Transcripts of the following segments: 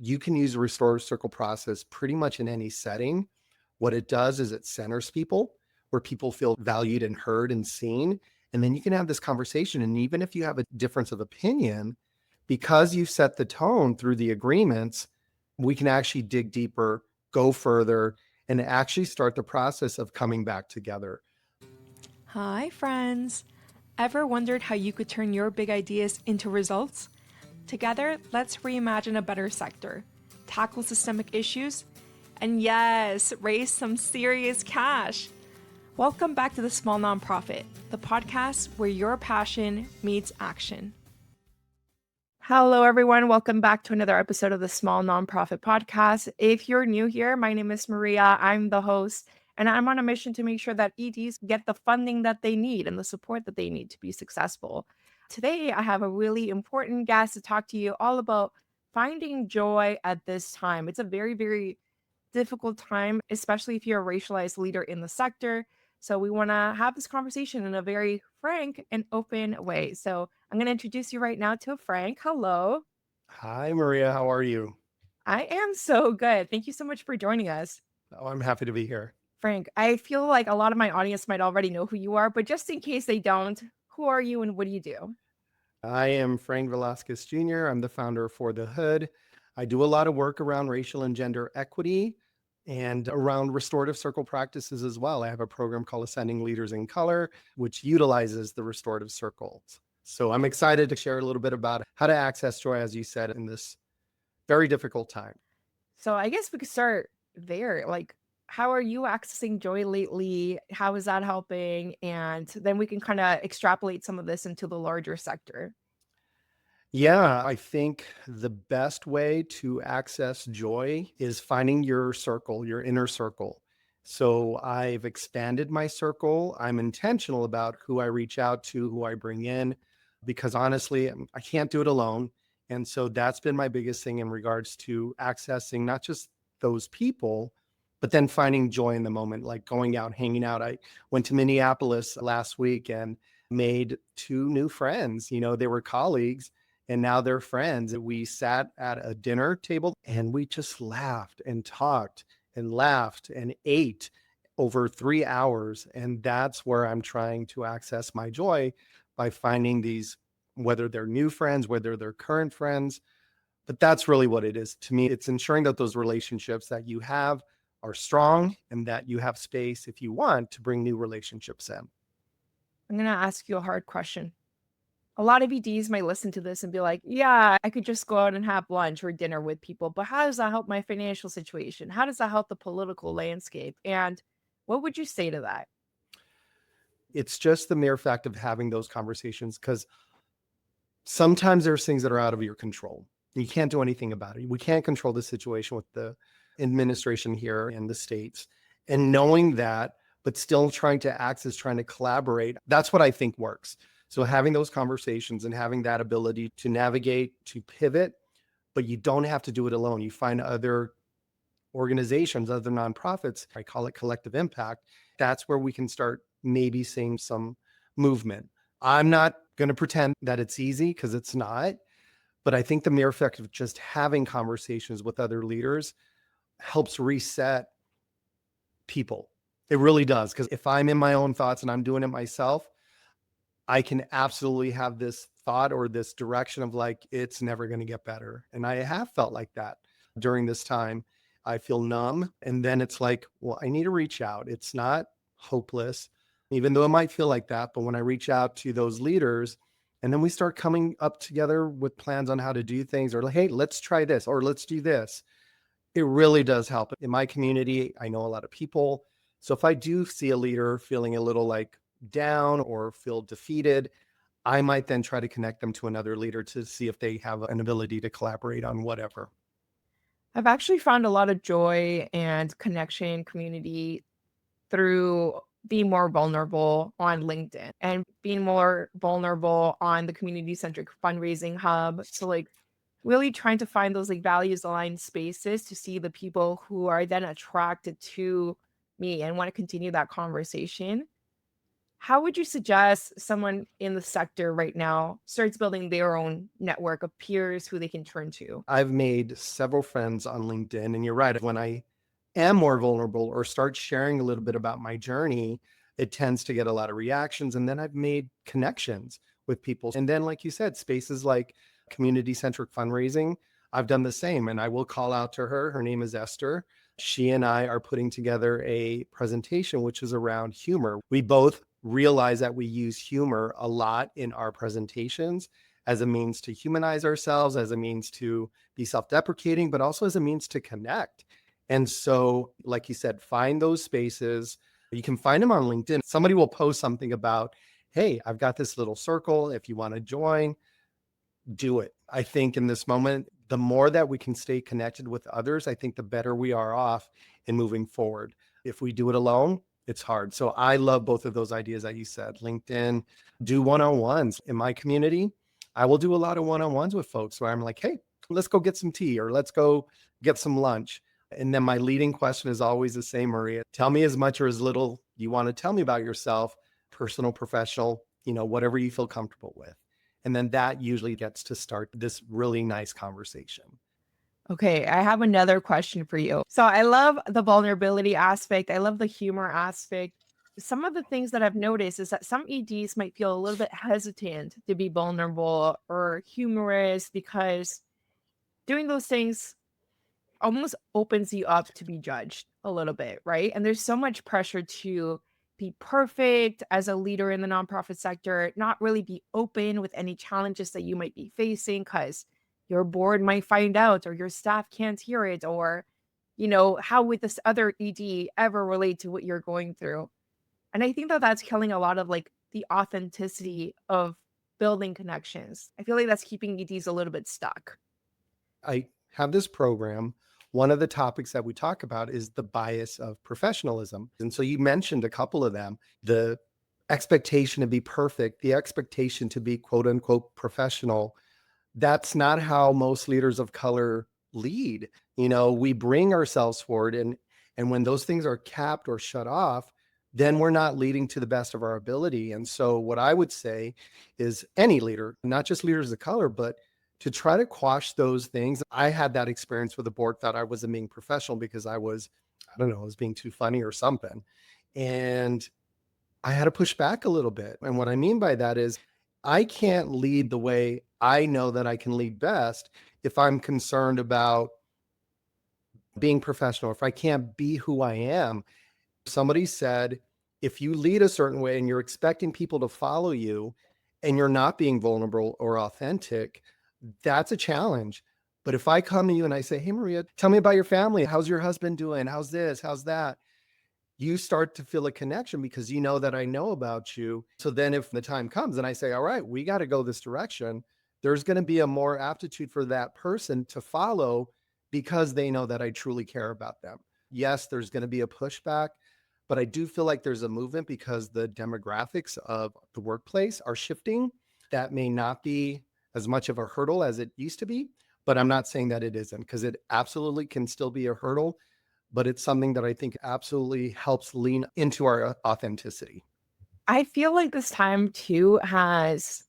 You can use the restorative circle process pretty much in any setting. What it does is it centers people where people feel valued and heard and seen. And then you can have this conversation. And even if you have a difference of opinion, because you set the tone through the agreements, we can actually dig deeper, go further, and actually start the process of coming back together. Hi, friends. Ever wondered how you could turn your big ideas into results? Together, let's reimagine a better sector, tackle systemic issues, and yes, raise some serious cash. Welcome back to The Small Nonprofit, the podcast where your passion meets action. Hello, everyone. Welcome back to another episode of the Small Nonprofit Podcast. If you're new here, my name is Maria. I'm the host, and I'm on a mission to make sure that EDs get the funding that they need and the support that they need to be successful. Today, I have a really important guest to talk to you all about finding joy at this time. It's a very, very difficult time, especially if you're a racialized leader in the sector. So we want to have this conversation in a very frank and open way. So I'm going to introduce you right now to Frank. Hello. Hi, Maria. How are you? I am so good. Thank you so much for joining us. Oh, I'm happy to be here. Frank, I feel like a lot of my audience might already know who you are, but just in case they don't, who are you and what do you do? I am Frank Velasquez Jr. I'm the founder of For the Hood. I do a lot of work around racial and gender equity and around restorative circle practices as well. I have a program called Ascending Leaders in Color, which utilizes the restorative circles. So I'm excited to share a little bit about how to access joy, as you said, in this very difficult time. So I guess we could start there. Like, how are you accessing joy lately? How is that helping? And then we can kind of extrapolate some of this into the larger sector. Yeah, I think the best way to access joy is finding your circle, your inner circle. So I've expanded my circle. I'm intentional about who I reach out to, who I bring in, because honestly, I can't do it alone. And so that's been my biggest thing in regards to accessing not just those people, but then finding joy in the moment, like going out, hanging out. I went to Minneapolis last week and made two new friends. They were colleagues and now they're friends. We sat at a dinner table and we just laughed and talked and laughed and ate over 3 hours. And that's where I'm trying to access my joy by finding these, whether they're new friends, whether they're current friends. But that's really what it is to me. It's ensuring that those relationships that you have are strong and that you have space, if you want, to bring new relationships in. I'm going to ask you a hard question. A lot of EDs might listen to this and be like, yeah, I could just go out and have lunch or dinner with people, but how does that help my financial situation? How does that help the political landscape? And what would you say to that? It's just the mere fact of having those conversations, because sometimes there's things that are out of your control. You can't do anything about it. We can't control the situation with the administration here in the States. And knowing that, but still trying to access, trying to collaborate, that's what I think works. So having those conversations and having that ability to navigate, to pivot, but you don't have to do it alone. You find other organizations, other nonprofits, I call it collective impact. That's where we can start maybe seeing some movement. I'm not going to pretend that it's easy, because it's not. But I think the mere fact of just having conversations with other leaders helps reset people. It really does. Because if I'm in my own thoughts and I'm doing it myself, I can absolutely have this thought or this direction of like, it's never going to get better. And I have felt like that during this time. I feel numb. And then it's like, well, I need to reach out. It's not hopeless, even though it might feel like that. But when I reach out to those leaders, and then we start coming up together with plans on how to do things, or like, hey, let's try this, or let's do this. It really does help. In my community, I know a lot of people. So if I do see a leader feeling a little like down or feel defeated, I might then try to connect them to another leader to see if they have an ability to collaborate on whatever. I've actually found a lot of joy and connection community through being more vulnerable on LinkedIn and being more vulnerable on the community centric fundraising hub. So like really trying to find those like values aligned spaces to see the people who are then attracted to me and want to continue that conversation. How would you suggest someone in the sector right now starts building their own network of peers who they can turn to? I've made several friends on LinkedIn, and you're right. When I am more vulnerable or start sharing a little bit about my journey, it tends to get a lot of reactions. And then I've made connections with people. And then, like you said, spaces like community centric fundraising, I've done the same. And I will call out to her. Her name is Esther. She and I are putting together a presentation which is around humor. We both realize that we use humor a lot in our presentations as a means to humanize ourselves, as a means to be self-deprecating, but also as a means to connect. And so, like you said, find those spaces. You can find them on LinkedIn. Somebody will post something about, hey, I've got this little circle. If you want to join, do it. I think in this moment, the more that we can stay connected with others, I think the better we are off in moving forward. If we do it alone, it's hard. So I love both of those ideas that you said. LinkedIn, do one-on-ones in my community. I will do a lot of one-on-ones with folks where I'm like, hey, let's go get some tea or let's go get some lunch. And then my leading question is always the same, Maria. Tell me as much or as little you want to tell me about yourself, personal, professional, whatever you feel comfortable with. And then that usually gets to start this really nice conversation. Okay, I have another question for you. So I love the vulnerability aspect. I love the humor aspect. Some of the things that I've noticed is that some EDs might feel a little bit hesitant to be vulnerable or humorous because doing those things almost opens you up to be judged a little bit, right? And there's so much pressure to be perfect as a leader in the nonprofit sector, not really be open with any challenges that you might be facing because your board might find out or your staff can't hear it, or, how would this other ED ever relate to what you're going through? And I think that that's killing a lot of like the authenticity of building connections. I feel like that's keeping EDs a little bit stuck. I have this program. One of the topics that we talk about is the bias of professionalism. And so you mentioned a couple of them, the expectation to be perfect, the expectation to be quote unquote professional. That's not how most leaders of color lead. We bring ourselves forward, and when those things are capped or shut off, then we're not leading to the best of our ability. And so what I would say is any leader, not just leaders of color, but to try to quash those things. I had that experience with the board, thought I wasn't being professional because I don't know, I was being too funny or something. And I had to push back a little bit. And what I mean by that is I can't lead the way I know that I can lead best if I'm concerned about being professional, if I can't be who I am. Somebody said, if you lead a certain way and you're expecting people to follow you and you're not being vulnerable or authentic, that's a challenge. But if I come to you and I say, hey, Maria, tell me about your family. How's your husband doing? How's this? How's that? You start to feel a connection because you know that I know about you. So then if the time comes and I say, all right, we got to go this direction, there's going to be a more aptitude for that person to follow because they know that I truly care about them. Yes, there's going to be a pushback, but I do feel like there's a movement because the demographics of the workplace are shifting. That may not be as much of a hurdle as it used to be, but I'm not saying that it isn't, because it absolutely can still be a hurdle, but it's something that I think absolutely helps lean into our authenticity. I feel like this time too has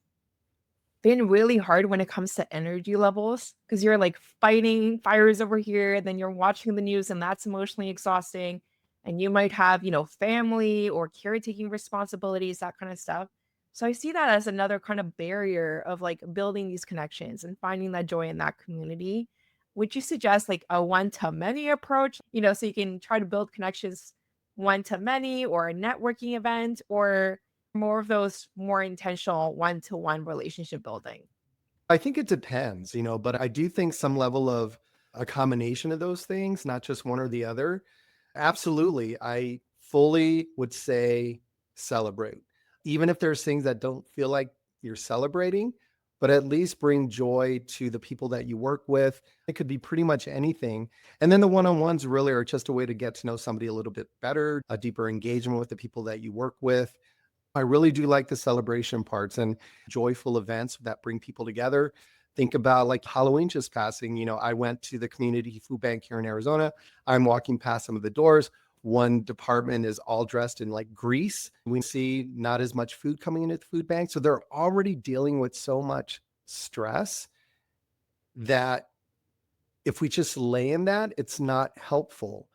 been really hard when it comes to energy levels because you're like fighting fires over here, then you're watching the news and that's emotionally exhausting. And you might have, family or caretaking responsibilities, that kind of stuff. So I see that as another kind of barrier of like building these connections and finding that joy in that community. Would you suggest like a one to many approach, so you can try to build connections one to many, or a networking event, or more of those more intentional one-to-one relationship building? I think it depends, but I do think some level of a combination of those things, not just one or the other. Absolutely. I fully would say celebrate. Even if there's things that don't feel like you're celebrating, but at least bring joy to the people that you work with. It could be pretty much anything. And then the one-on-ones really are just a way to get to know somebody a little bit better, a deeper engagement with the people that you work with. I really do like the celebration parts and joyful events that bring people together. Think about like Halloween just passing. I went to the community food bank here in Arizona. I'm walking past some of the doors. One department is all dressed in like grease. We see not as much food coming into the food bank. So they're already dealing with so much stress that if we just lay in that, it's not helpful.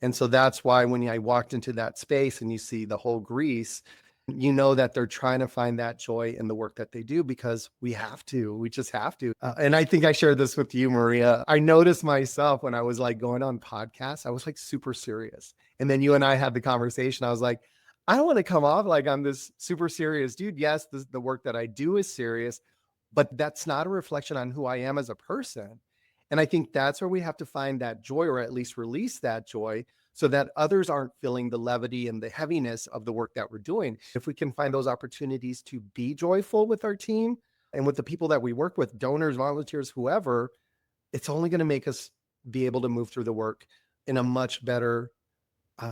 And so that's why when I walked into that space and you see the whole grease, you know that they're trying to find that joy in the work that they do, because we just have to. And I think I shared this with you, Maria. I noticed myself when I was like going on podcasts, I was like super serious. And then you and I had the conversation. I was like, I don't want to come off like I'm this super serious dude. Yes, the work that I do is serious, but that's not a reflection on who I am as a person. And I think that's where we have to find that joy, or at least release that joy, so that others aren't feeling the levity and the heaviness of the work that we're doing. If we can find those opportunities to be joyful with our team and with the people that we work with, donors, volunteers, whoever, it's only going to make us be able to move through the work in a much better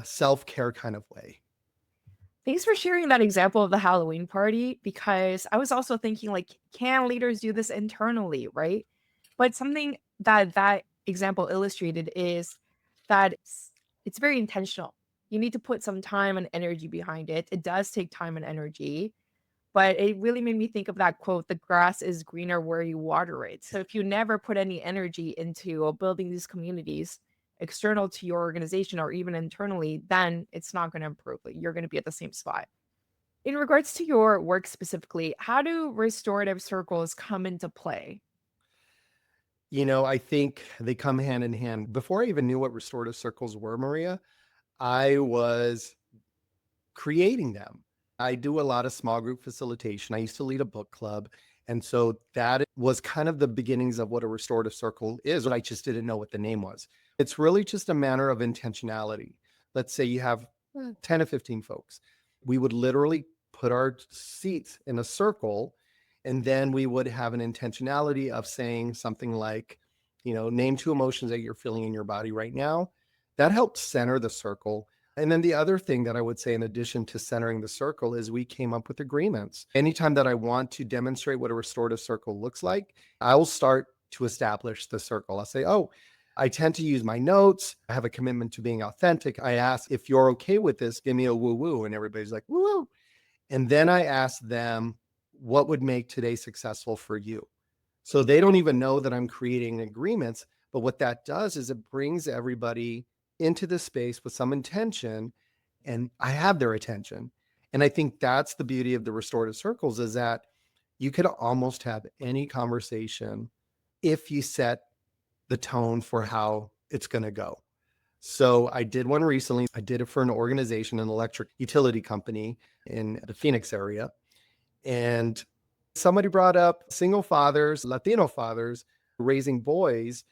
self-care kind of way. Thanks for sharing that example of the Halloween party, because I was also thinking, like, can leaders do this internally, right? But something that example illustrated is that it's very intentional. You need to put some time and energy behind it. It does take time and energy, but it really made me think of that quote, the grass is greener where you water it. So if you never put any energy into building these communities external to your organization or even internally, then it's not going to improve. Like, you're going to be at the same spot. In regards to your work specifically, how do restorative circles come into play? I think they come hand in hand. Before I even knew what restorative circles were, Maria, I was creating them. I do a lot of small group facilitation. I used to lead a book club. And so that was kind of the beginnings of what a restorative circle is. I just didn't know what the name was. It's really just a matter of intentionality. Let's say you have 10 to 15 folks. We would literally put our seats in a circle, and then we would have an intentionality of saying something like, name 2 emotions that you're feeling in your body right now. That helped center the circle. And then the other thing that I would say, in addition to centering the circle, is we came up with agreements. Anytime that I want to demonstrate what a restorative circle looks like, I will start to establish the circle. I'll say, oh, I tend to use my notes. I have a commitment to being authentic. I ask, if you're okay with this, give me a woo woo. And everybody's like, woo woo. And then I ask them, what would make today successful for you? So they don't even know that I'm creating agreements. But what that does is it brings everybody into the space with some intention, and I have their attention. And I think that's the beauty of the restorative circles, is that you could almost have any conversation if you set the tone for how it's going to go. So I did one recently. I did it for an organization, an electric utility company in the Phoenix area. And somebody brought up single fathers, Latino fathers raising boys.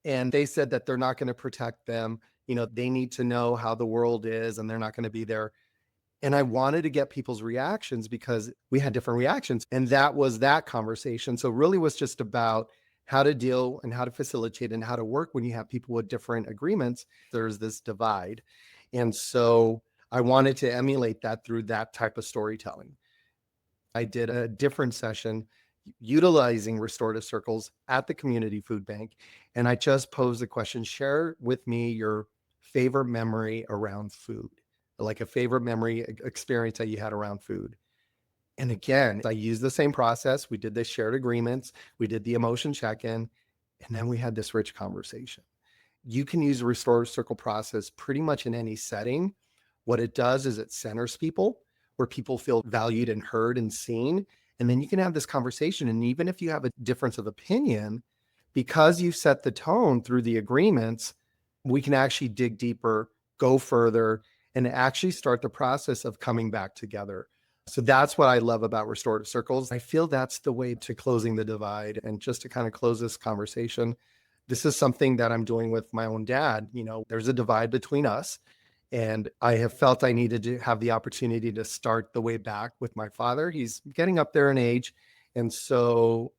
And they said that they're not going to protect them. They need to know how the world is, and they're not going to be there. And I wanted to get people's reactions, because we had different reactions. And that was that conversation. So it really was just about how to deal and how to facilitate and how to work when you have people with different agreements. There's this divide. And so I wanted to emulate that through that type of storytelling. I did a different session utilizing restorative circles at the community food bank. And I just posed the question, share with me your favorite memory around food, like a favorite memory experience that you had around food. And again, I used the same process. We did the shared agreements. We did the emotion check-in, and then we had this rich conversation. You can use the restorative circle process pretty much in any setting. What it does is it centers people, where people feel valued and heard and seen. And then you can have this conversation. And even if you have a difference of opinion, because you've set the tone through the agreements, we can actually dig deeper, go further, and actually start the process of coming back together. So that's what I love about restorative circles. I feel that's the way to closing the divide. And just to kind of close this conversation, this is something that I'm doing with my own dad. There's a divide between us. And I have felt I needed to have the opportunity to start the way back with my father. He's getting up there in age. And so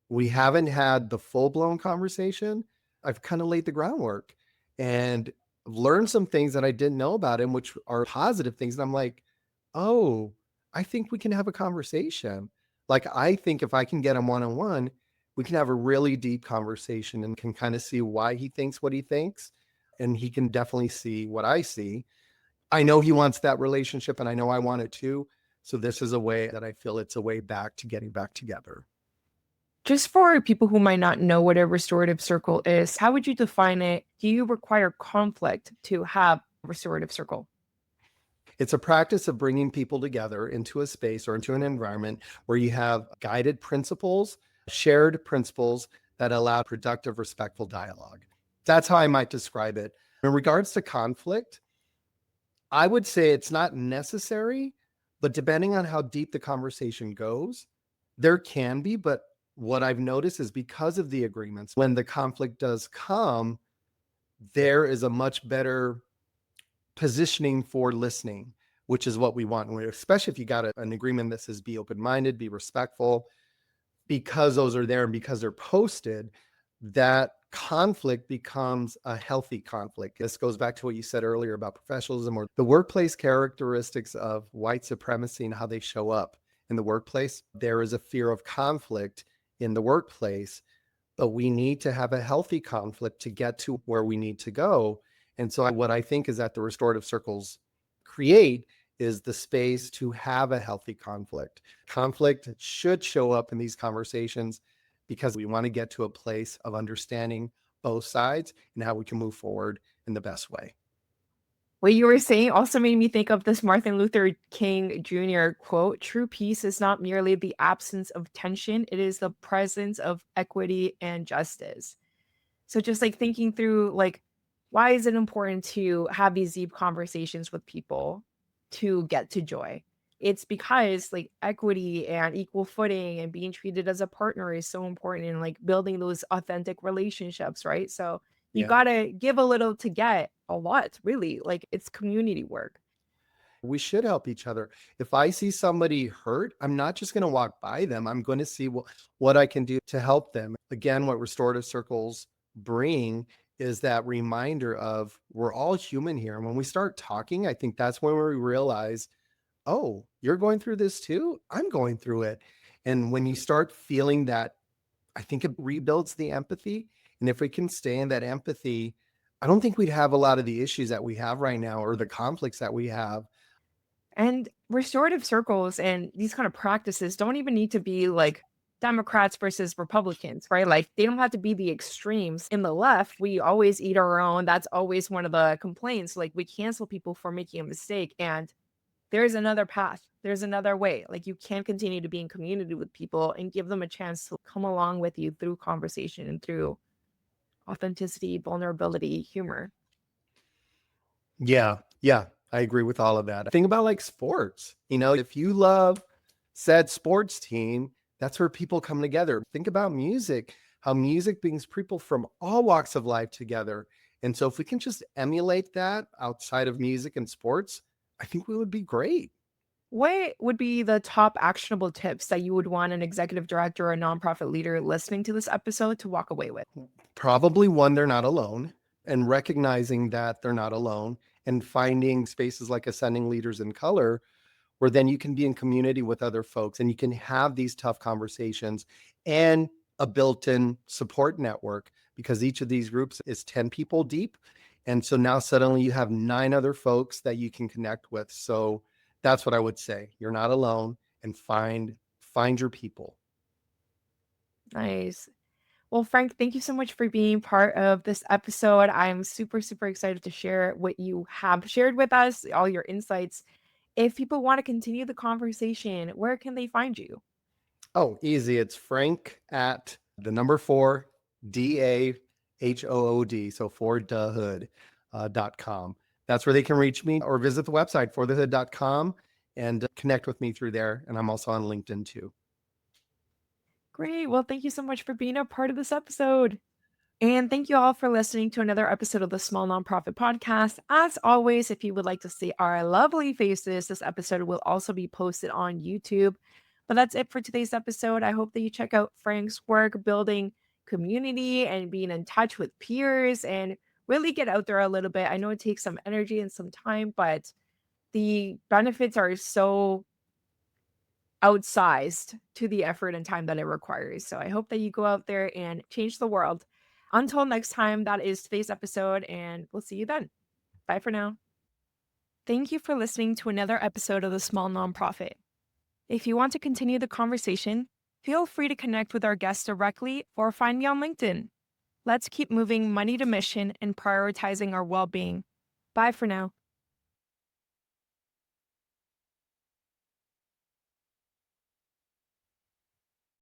we haven't had the full-blown conversation. I've kind of laid the groundwork and learned some things that I didn't know about him, which are positive things. And I'm like, oh, I think we can have a conversation. Like, I think if I can get him one-on-one, we can have a really deep conversation and can kind of see why he thinks what he thinks. And he can definitely see what I see. I know he wants that relationship and I know I want it too. So this is a way that I feel it's a way back to getting back together. Just for people who might not know what a restorative circle is, how would you define it? Do you require conflict to have a restorative circle? It's a practice of bringing people together into a space or into an environment where you have guided principles, shared principles that allow productive, respectful dialogue. That's how I might describe it. In regards to conflict, I would say it's not necessary, but depending on how deep the conversation goes, there can be. But what I've noticed is because of the agreements, when the conflict does come, there is a much better positioning for listening, which is what we want, especially if you got an agreement that says be open-minded, be respectful, because those are there and because they're posted, that conflict becomes a healthy conflict. This goes back to what you said earlier about professionalism or the workplace characteristics of white supremacy and how they show up in the workplace. There is a fear of conflict in the workplace, but we need to have a healthy conflict to get to where we need to go. And so what I think is that the restorative circles create is the space to have a healthy conflict. Conflict should show up in these conversations because we want to get to a place of understanding both sides and how we can move forward in the best way. What you were saying also made me think of this Martin Luther King Jr. quote: "True peace is not merely the absence of tension, it is the presence of equity and justice." So just like thinking through, like, why is it important to have these deep conversations with people to get to joy? It's because like equity and equal footing and being treated as a partner is so important in like building those authentic relationships, right? So you Yeah. got to give a little to get a lot, really. Like it's community work. We should help each other. If I see somebody hurt, I'm not just going to walk by them. I'm going to see what I can do to help them. Again, what restorative circles bring is that reminder of we're all human here. And when we start talking, I think that's when we realize, oh, you're going through this too? I'm going through it. And when you start feeling that, I think it rebuilds the empathy. And if we can stay in that empathy, I don't think we'd have a lot of the issues that we have right now or the conflicts that we have. And restorative circles and these kind of practices don't even need to be like Democrats versus Republicans, right? Like they don't have to be the extremes. In the left, we always eat our own. That's always one of the complaints. Like we cancel people for making a mistake. And there's another path. There's another way. Like you can continue to be in community with people and give them a chance to come along with you through conversation and through authenticity, vulnerability, humor. Yeah, yeah, I agree with all of that. Think about like sports. If you love said sports team, that's where people come together. Think about music, how music brings people from all walks of life together. And so if we can just emulate that outside of music and sports, I think we would be great. What would be the top actionable tips that you would want an executive director or a nonprofit leader listening to this episode to walk away with? Probably one, they're not alone, and recognizing that they're not alone and finding spaces like Ascending Leaders in Color where then you can be in community with other folks and you can have these tough conversations and a built-in support network because each of these groups is 10 people deep. And so now suddenly you have 9 other folks that you can connect with. So that's what I would say. You're not alone and find your people. Nice. Well, Frank, thank you so much for being part of this episode. I'm super, super excited to share what you have shared with us, all your insights. If people want to continue the conversation, where can they find you? Oh, easy. It's Frank at the number 4 DAHOOD. So for .com. That's where they can reach me or visit the website forthehood.com and connect with me through there. And I'm also on LinkedIn too. Great. Well, thank you so much for being a part of this episode. And thank you all for listening to another episode of the Small Nonprofit Podcast. As always, if you would like to see our lovely faces, this episode will also be posted on YouTube. But that's it for today's episode. I hope that you check out Frank's work building community and being in touch with peers and really get out there a little bit. I know it takes some energy and some time, but the benefits are so outsized to the effort and time that it requires. So I hope that you go out there and change the world. Until next time, that is today's episode, and we'll see you then. Bye for now. Thank you for listening to another episode of The Small Nonprofit. If you want to continue the conversation, feel free to connect with our guests directly or find me on LinkedIn. Let's keep moving money to mission and prioritizing our well-being. Bye for now.